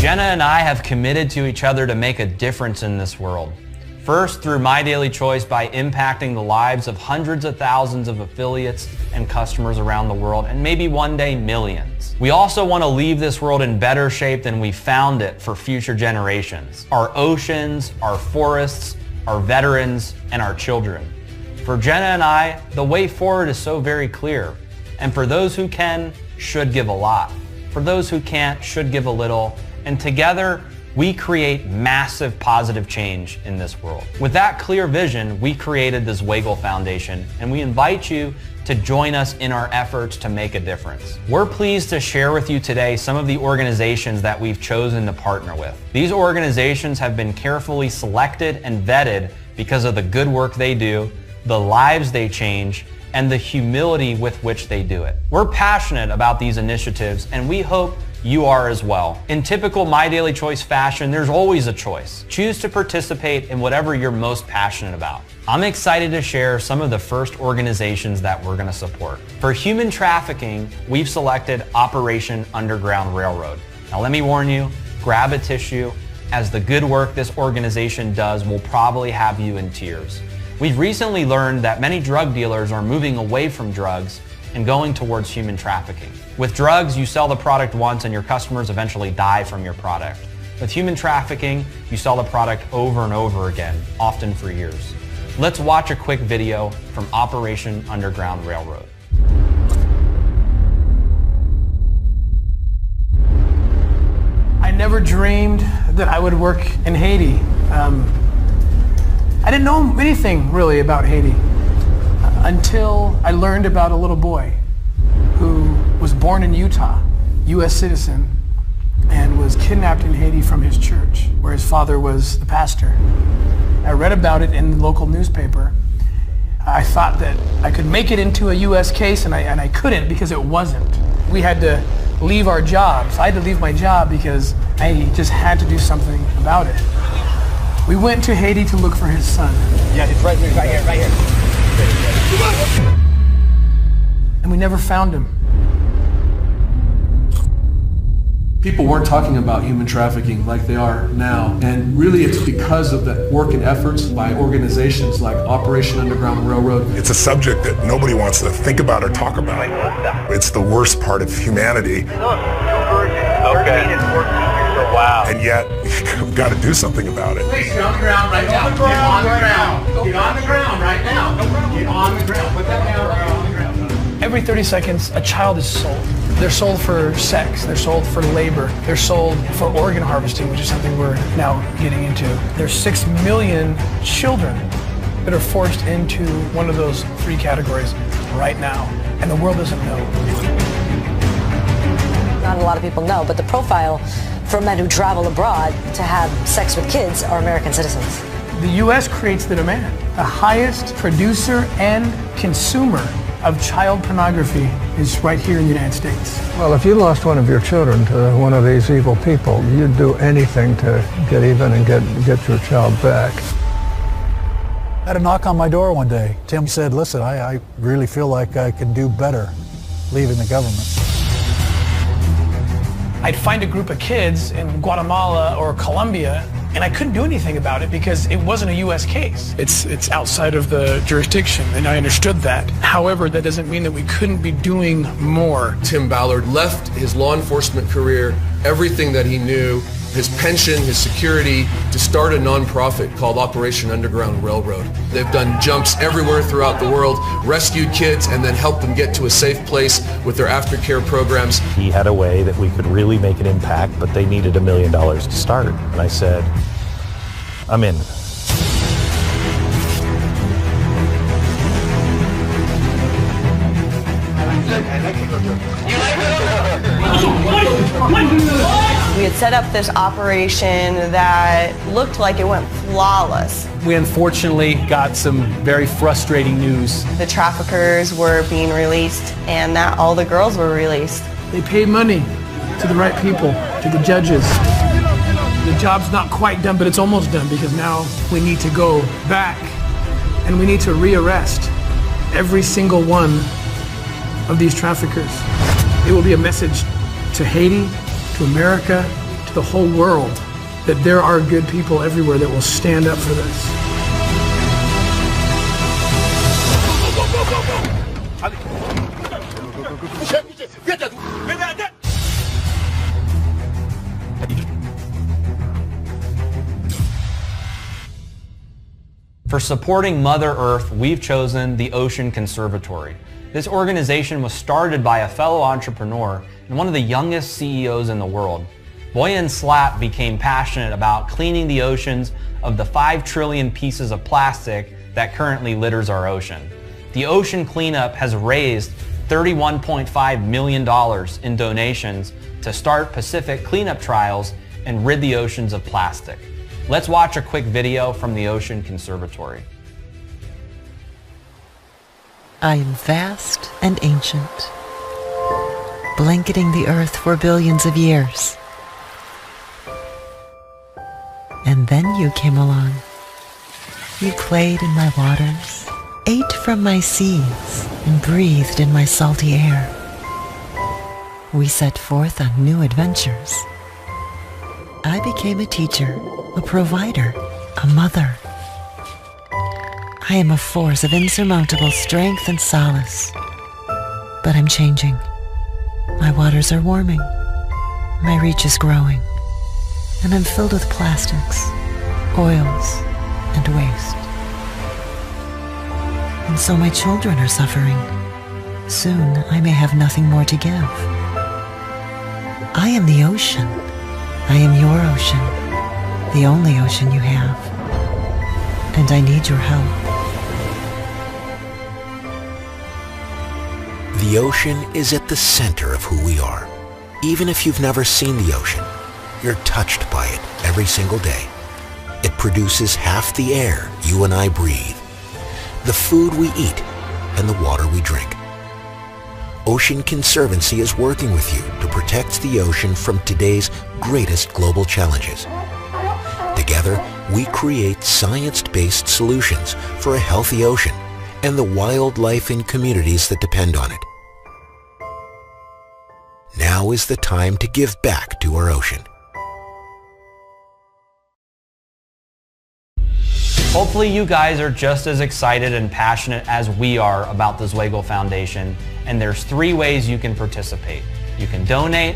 Jenna and I have committed to each other to make a difference in this world. First, through My Daily Choice by impacting the lives of hundreds of thousands of affiliates and customers around the world, and maybe one day millions. We also want to leave this world in better shape than we found it for future generations. Our oceans, our forests, our veterans, and our children. For Jenna and I, the way forward is so very clear. And for those who can, should give a lot. For those who can't, should give a little. And together, we create massive positive change in this world. With that clear vision, we created the Zwagil Foundation, and we invite you to join us in our efforts to make a difference. We're pleased to share with you today some of the organizations that we've chosen to partner with. These organizations have been carefully selected and vetted because of the good work they do, the lives they change, and the humility with which they do it. We're passionate about these initiatives, and we hope you are as well. In typical My Daily Choice fashion, there's always a choice. Choose to participate in whatever you're most passionate about. I'm excited to share some of the first organizations that we're going to support. For human trafficking, we've selected Operation Underground Railroad. Now let me warn you, grab a tissue, as the good work this organization does will probably have you in tears. We've recently learned that many drug dealers are moving away from drugs and going towards human trafficking. With drugs, you sell the product once and your customers eventually die from your product. With human trafficking, you sell the product over and over again, often for years. Let's watch a quick video from Operation Underground Railroad. I never dreamed that I would work in Haiti. I didn't know anything really about Haiti until I learned about a little boy who was born in Utah, U.S. citizen, and was kidnapped in Haiti from his church, where his father was the pastor. I read about it in the local newspaper. I thought that I could make it into a U.S. case, and I couldn't because it wasn't. We had to leave our jobs. I had to leave my job because I just had to do something about it. We went to Haiti to look for his son. Yeah, it's right here, right here. And we never found him. People weren't talking about human trafficking like they are now. And really it's because of the work and efforts by organizations like Operation Underground Railroad. It's a subject that nobody wants to think about or talk about. It's the worst part of humanity. Wow. And yet, we've got to do something about it. Please get on the ground right now. Get on the ground. Get on the ground right now. Get on the ground. Put that down. Get on the ground. Every 30 seconds, a child is sold. They're sold for sex. They're sold for labor. They're sold for organ harvesting, which is something we're now getting into. There's 6 million children that are forced into one of those three categories right now, and the world doesn't know. Not a lot of people know, but the profile for men who travel abroad to have sex with kids are American citizens. The U.S. creates the demand. The highest producer and consumer of child pornography is right here in the United States. Well, if you lost one of your children to one of these evil people, you'd do anything to get even and get your child back. I had a knock on my door one day. Tim said, listen, I really feel like I can do better leaving the government. I'd find a group of kids in Guatemala or Colombia, and I couldn't do anything about it because it wasn't a U.S. case. It's outside of the jurisdiction, and I understood that. However, that doesn't mean that we couldn't be doing more. Tim Ballard left his law enforcement career, everything that he knew, his pension, his security, to start a nonprofit called Operation Underground Railroad. They've done jumps everywhere throughout the world, rescued kids, and then helped them get to a safe place with their aftercare programs. He had a way that we could really make an impact, but they needed $1 million to start. And I said, I'm in. We had set up this operation that looked like it went flawless. We unfortunately got some very frustrating news. The traffickers were being released and that all the girls were released. They pay money to the right people, to the judges. The job's not quite done, but it's almost done because now we need to go back and we need to rearrest every single one of these traffickers. It will be a message to Haiti, to America, to the whole world that there are good people everywhere that will stand up for this. For supporting Mother Earth, we've chosen the Ocean Conservatory. This organization was started by a fellow entrepreneur and one of the youngest CEOs in the world. Boyan Slat became passionate about cleaning the oceans of the 5 trillion pieces of plastic that currently litters our ocean. The ocean cleanup has raised $31.5 million in donations to start Pacific cleanup trials and rid the oceans of plastic. Let's watch a quick video from the Ocean Conservatory. I am vast and ancient, blanketing the earth for billions of years. And then you came along. You played in my waters, ate from my seas, and breathed in my salty air. We set forth on new adventures. I became a teacher, a provider, a mother. I am a force of insurmountable strength and solace. But I'm changing. My waters are warming. My reach is growing. And I'm filled with plastics, oils, and waste. And so my children are suffering. Soon I may have nothing more to give. I am the ocean. I am your ocean, the only ocean you have, and I need your help. The ocean is at the center of who we are. Even if you've never seen the ocean, you're touched by it every single day. It produces half the air you and I breathe, the food we eat, and the water we drink. Ocean Conservancy is working with you to protect the ocean from today's greatest global challenges. Together, we create science-based solutions for a healthy ocean and the wildlife in communities that depend on it. Now is the time to give back to our ocean. Hopefully you guys are just as excited and passionate as we are about the Zwagil Foundation, and there's 3 ways you can participate. You can donate,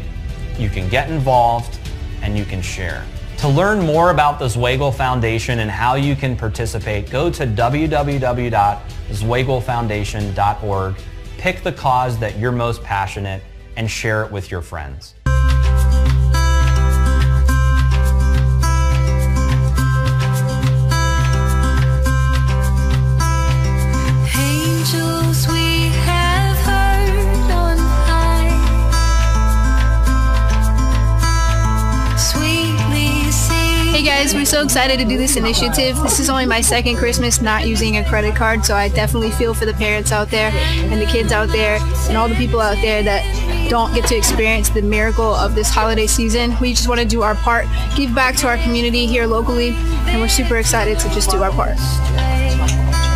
you can get involved, and you can share. To learn more about the Zwagil Foundation and how you can participate, go to www.zwagilfoundation.org, pick the cause that you're most passionate, and share it with your friends. Hey guys, we're so excited to do this initiative. This is only my 2nd Christmas not using a credit card, so I definitely feel for the parents out there and the kids out there and all the people out there that don't get to experience the miracle of this holiday season. We just want to do our part, give back to our community here locally, and we're super excited to just do our part.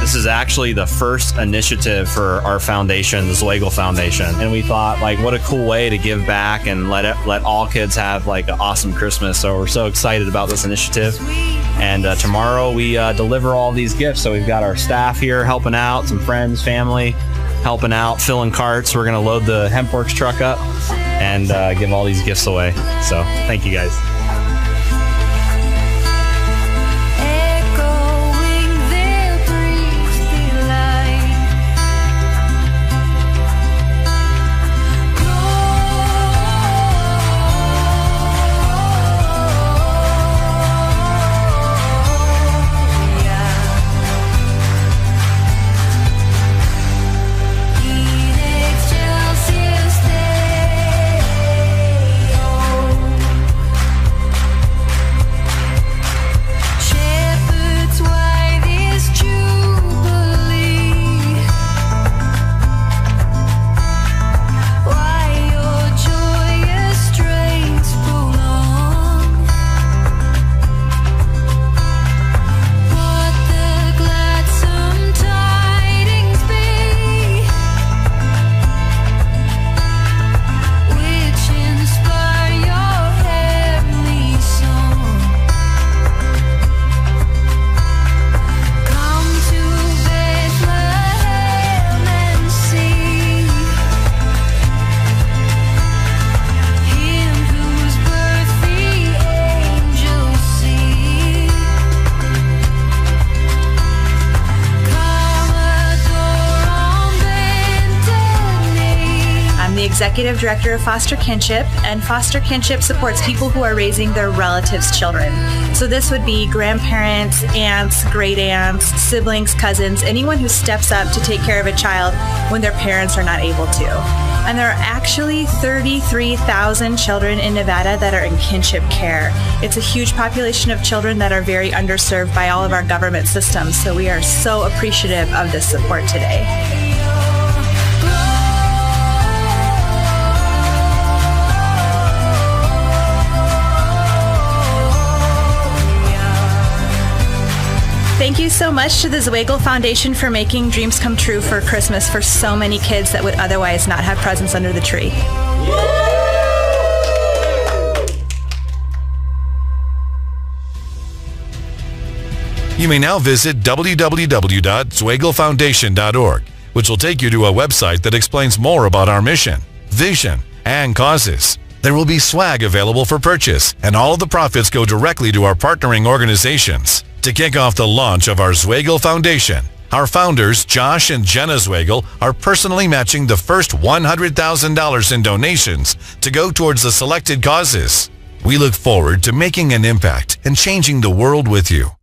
This is actually the first initiative for our foundation, the Zwagil Foundation. And we thought, like, what a cool way to give back and let all kids have like an awesome Christmas. So we're so excited about this initiative. And tomorrow we deliver all these gifts. So we've got our staff here helping out, some friends, family helping out, filling carts. We're gonna load the HempWorks truck up and give all these gifts away. So thank you guys. Executive Director of Foster Kinship, and Foster Kinship supports people who are raising their relatives' children. So this would be grandparents, aunts, great aunts, siblings, cousins, anyone who steps up to take care of a child when their parents are not able to. And there are actually 33,000 children in Nevada that are in kinship care. It's a huge population of children that are very underserved by all of our government systems, so we are so appreciative of this support today. Thank you so much to the Zwagil Foundation for making dreams come true for Christmas for so many kids that would otherwise not have presents under the tree. You may now visit www.zwagilfoundation.org, which will take you to a website that explains more about our mission, vision, and causes. There will be swag available for purchase, and all of the profits go directly to our partnering organizations. To kick off the launch of our Zwagil Foundation, our founders, Josh and Jenna Zwagil, are personally matching the first $100,000 in donations to go towards the selected causes. We look forward to making an impact and changing the world with you.